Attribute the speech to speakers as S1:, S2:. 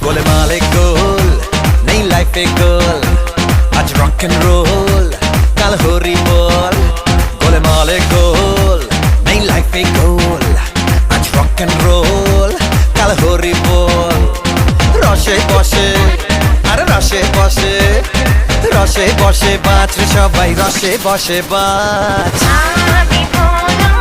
S1: গোলমালে গোল নেই লাইফে গোল, আজ রক এন্ড রোল কাল হরি বল। গোলমালে গোল নেই লাইফে গোল, আজ রক এন্ড রোল কাল হরি বল। রসে বসে আর রসে বসে, রসে বসে বাঁচ রে সবাই, রসে বসে বাঁচ।
S2: আমি বলো